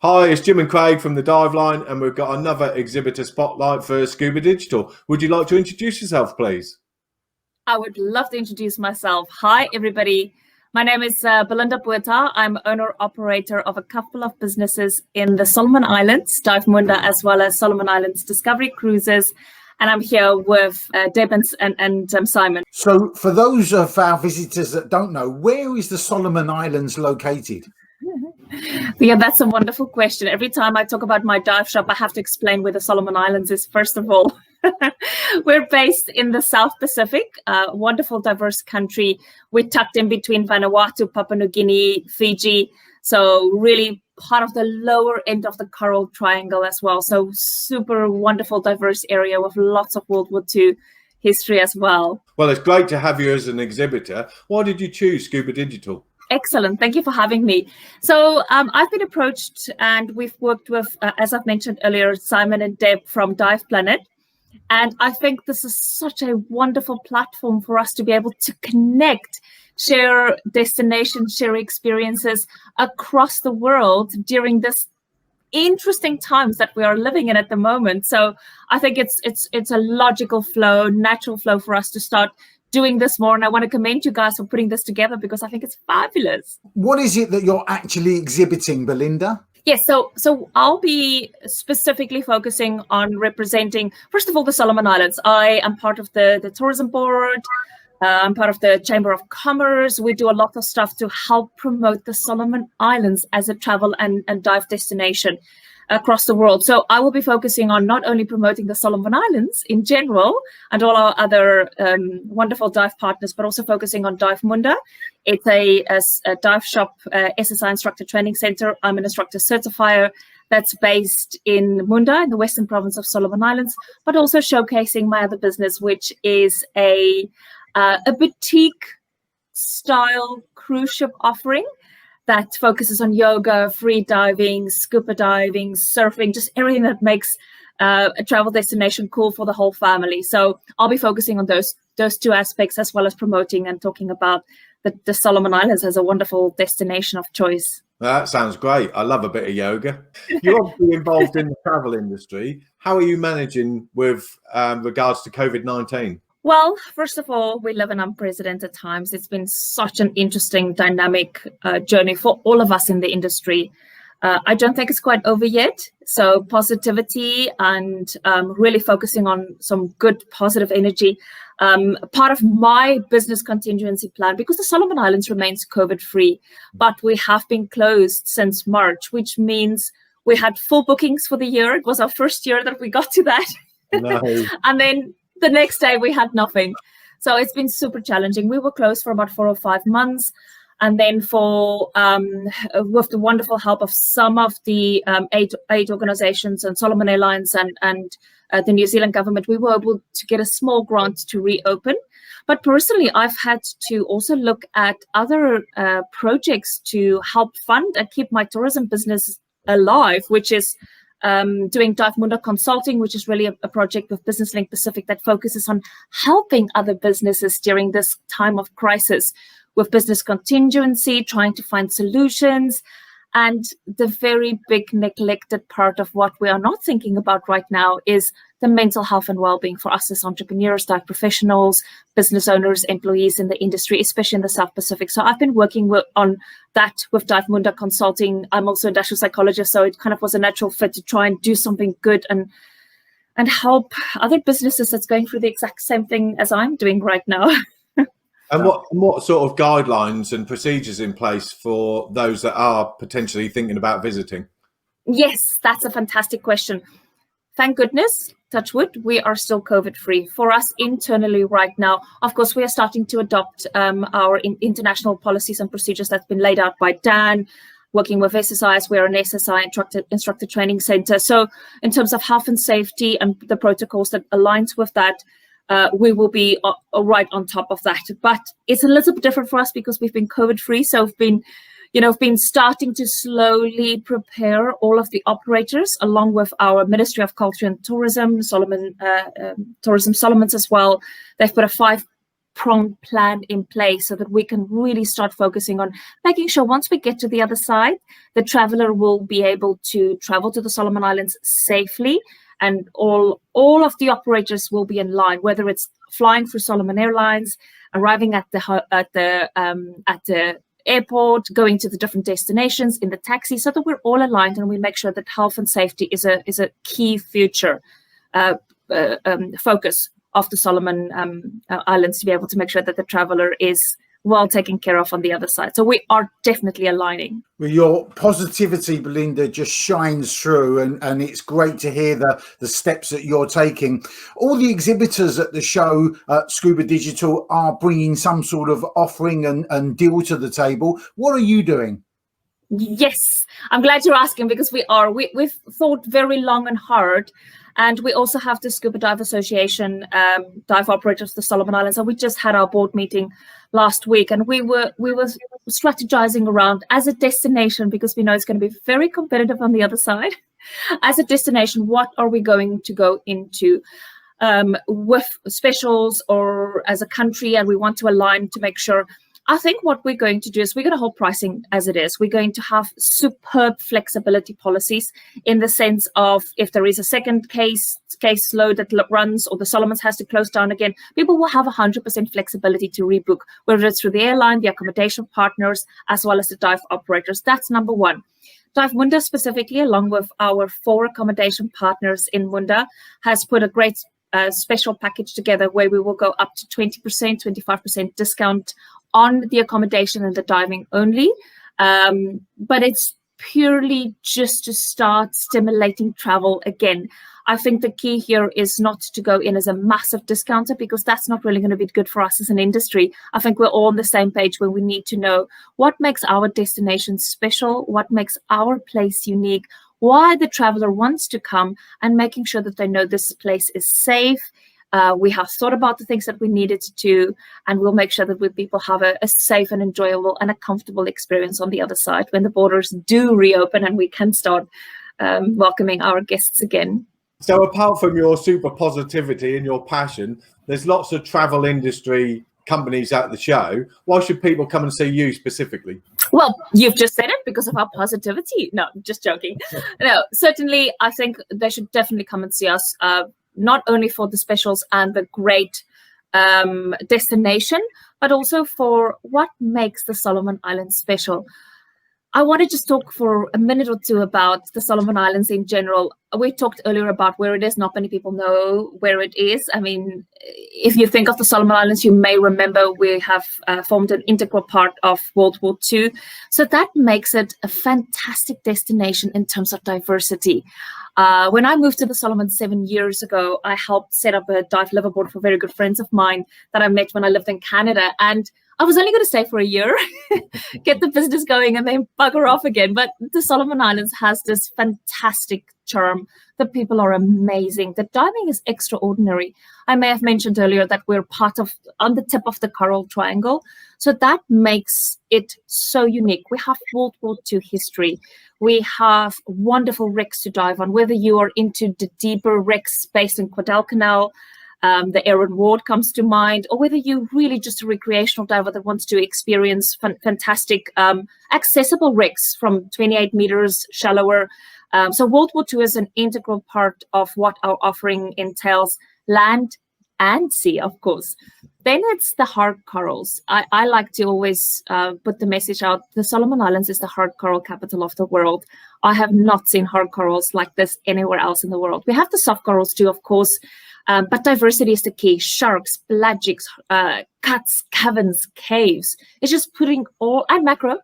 Hi, it's Jim and Craig from the Dive Line, and we've got another exhibitor spotlight for ScubaDigital. Would you like to introduce yourself, please? I would love to introduce myself. Hi, everybody. My name is Belinda Bueta. I'm owner-operator of a couple of businesses in the Solomon Islands, Dive Munda, as well as Solomon Islands Discovery Cruises. And I'm here with Deb and Simon. So for those of our visitors that don't know, where is the Solomon Islands located? Yeah, that's a wonderful question. Every time I talk about my dive shop, I have to explain where the Solomon Islands is, first of all. We're based in the South Pacific, a wonderful, diverse country. We're tucked in between Vanuatu, Papua New Guinea, Fiji. So really part of the lower end of the Coral Triangle as well. So super wonderful, diverse area with lots of World War II history as well. Well, it's great to have you as an exhibitor. Why did you choose ScubaDigital? Excellent. Thank you for having me. So I've been approached and we've worked with, as I've mentioned earlier, Simon and Deb from Dive Planet. And I think this is such a wonderful platform for us to be able to connect, share destinations, share experiences across the world during this interesting times that we are living in at the moment. So I think it's a logical flow, natural flow for us to start doing this more. And I want to commend you guys for putting this together because I think it's fabulous. What is it that you're actually exhibiting, Belinda? Yes, so I'll be specifically focusing on representing, first of all, the Solomon Islands. I am part of the tourism board. I'm part of the Chamber of Commerce. We do a lot of stuff to help promote the Solomon Islands as a travel and dive destination across the world. So I will be focusing on not only promoting the Solomon Islands in general and all our other wonderful dive partners, but also focusing on Dive Munda. It's a dive shop, SSI instructor training center. I'm an instructor certifier that's based in Munda in the western province of Solomon Islands, but also showcasing my other business, which is a boutique style cruise ship offering that focuses on yoga, free diving, scuba diving, surfing, just everything that makes a travel destination cool for the whole family. So I'll be focusing on those two aspects, as well as promoting and talking about the Solomon Islands as a wonderful destination of choice. That sounds great. I love a bit of yoga. You're obviously involved in the travel industry. How are you managing with regards to COVID-19? Well, first of all, we live in unprecedented times. It's been such an interesting, dynamic journey for all of us in the industry. I don't think it's quite over yet. So positivity and really focusing on some good, positive energy. Part of my business contingency plan, because the Solomon Islands remains COVID-free, but we have been closed since March, which means we had full bookings for the year. It was our first year that we got to that. No. And then the next day we had nothing. So it's been super challenging. We were closed for about 4 or 5 months. And then for with the wonderful help of some of the aid organizations and Solomon Airlines and the New Zealand government, we were able to get a small grant to reopen. But personally, I've had to also look at other projects to help fund and keep my tourism business alive, which is doing Dive Munda Consulting, which is really a project with Business Link Pacific that focuses on helping other businesses during this time of crisis with business contingency, trying to find solutions. And the very big neglected part of what we are not thinking about right now is the mental health and well-being for us as entrepreneurs, dive professionals, business owners, employees in the industry, especially in the South Pacific. So I've been working on that with Dive Munda Consulting. I'm also an industrial psychologist, so it kind of was a natural fit to try and do something good and help other businesses that's going through the exact same thing as I'm doing right now. And what sort of guidelines and procedures in place for those that are potentially thinking about visiting? Yes, that's a fantastic question. Thank goodness, touch wood, we are still COVID-free. For us internally right now, of course, we are starting to adopt our international policies and procedures that's been laid out by Dan, working with SSI. We are an SSI instructor training center. So in terms of health and safety and the protocols that aligns with that, we will be right on top of that. But it's a little bit different for us because we've been COVID-free. So we've been starting to slowly prepare all of the operators, along with our Ministry of Culture and Tourism, Solomons as well. They've put a pronged plan in place so that we can really start focusing on making sure once we get to the other side, the traveler will be able to travel to the Solomon Islands safely, and all of the operators will be in line, whether it's flying through Solomon Airlines, arriving at the airport, going to the different destinations in the taxi, so that we're all aligned and we make sure that health and safety is a key future focus of the Solomon Islands, to be able to make sure that the traveler is well taken care of on the other side. So we are definitely aligning. Well, your positivity, Belinda, just shines through, and it's great to hear the steps that you're taking. All the exhibitors at the show, ScubaDigital, are bringing some sort of offering and deal to the table. What are you doing? Yes, I'm glad you're asking, because we've thought very long and hard. And we also have the Scuba Dive Association, dive operators of the Solomon Islands, and we just had our board meeting last week, and we were strategizing around, as a destination, because we know it's going to be very competitive on the other side. As a destination, what are we going to go into with specials, or as a country, and we want to align to make sure. I think what we're going to do is we're going to hold pricing as it is. We're going to have superb flexibility policies, in the sense of, if there is a second case load that runs, or the Solomons has to close down again, people will have 100% flexibility to rebook, whether it's through the airline, the accommodation partners, as well as the dive operators. That's number one. Dive Munda specifically, along with our 4 accommodation partners in Munda, has put a great special package together where we will go up to 20%, 25% discount on the accommodation and the diving only. But it's purely just to start stimulating travel again. I think the key here is not to go in as a massive discounter, because that's not really going to be good for us as an industry. I think we're all on the same page where we need to know what makes our destination special, what makes our place unique, why the traveler wants to come, and making sure that they know this place is safe. We have thought about the things that we needed to do, and we'll make sure that people have a safe and enjoyable and a comfortable experience on the other side when the borders do reopen and we can start welcoming our guests again. So apart from your super positivity and your passion, there's lots of travel industry companies at the show. Why should people come and see you specifically? Well, you've just said it, because of our positivity. No, just joking. No, certainly, I think they should definitely come and see us, not only for the specials and the great destination, but also for what makes the Solomon Islands special. I want to just talk for a minute or two about the Solomon Islands in general. We talked earlier about where it is. Not many people know where it is. I mean, if you think of the Solomon Islands, you may remember we have formed an integral part of World War II. So that makes it a fantastic destination in terms of diversity. When I moved to the Solomons 7 years ago, I helped set up a dive liveaboard for very good friends of mine that I met when I lived in Canada. And I was only going to stay for a year, get the business going, and then bugger off again. But the Solomon Islands has this fantastic charm. The people are amazing. The diving is extraordinary. I may have mentioned earlier that we're on the tip of the Coral Triangle. So that makes it so unique. We have World War II history. We have wonderful wrecks to dive on, whether you are into the deeper wrecks based in Guadalcanal, the Aaron Ward comes to mind, or whether you're really just a recreational diver that wants to experience fantastic accessible wrecks from 28 meters shallower. So World War II is an integral part of what our offering entails, land and sea, of course. Then it's the hard corals. I like to always put the message out, the Solomon Islands is the hard coral capital of the world. I have not seen hard corals like this anywhere else in the world. We have the soft corals too, of course, but diversity is the key. Sharks, pelagics, cuts, caverns, caves. It's just putting and macro,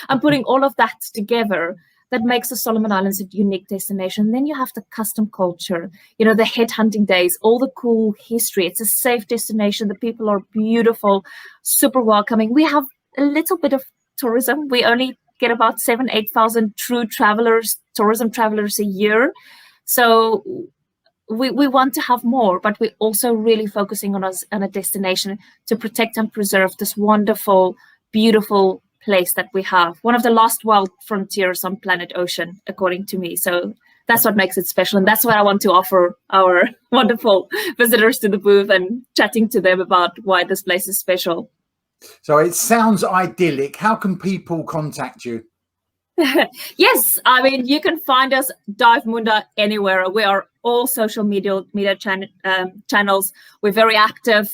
I'm putting all of that together that makes the Solomon Islands a unique destination. Then you have the custom culture, the headhunting days, all the cool history. It's a safe destination. The people are beautiful, super welcoming. We have a little bit of tourism. We only get about 8,000 true tourism travelers a year. So we want to have more, but we're also really focusing on a destination to protect and preserve this wonderful, beautiful place that we have. One of the last wild frontiers on planet Ocean, according to me. So that's what makes it special. And that's what I want to offer our wonderful visitors to the booth, and chatting to them about why this place is special. So it sounds idyllic. How can people contact you? Yes, I mean, you can find us Dive Munda anywhere. We are all social media channels. We're very active,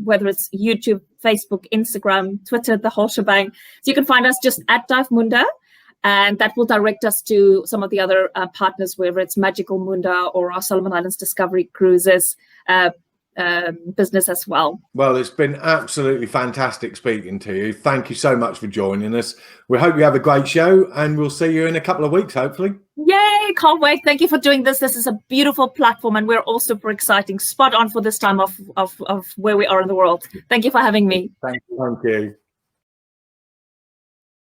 whether it's YouTube, Facebook, Instagram, Twitter, the whole shebang. So you can find us just at Dive Munda, and that will direct us to some of the other partners, whether it's Magical Munda or our Solomon Islands Discovery Cruises business as well. Well, it's been absolutely fantastic speaking to you. Thank you so much for joining us. We hope you have a great show, and we'll see you in a couple of weeks, hopefully. Yay, can't wait. Thank you for doing this. This is a beautiful platform, and we're all super exciting, spot on for this time of where we are in the world. Thank you for having me. Thank you.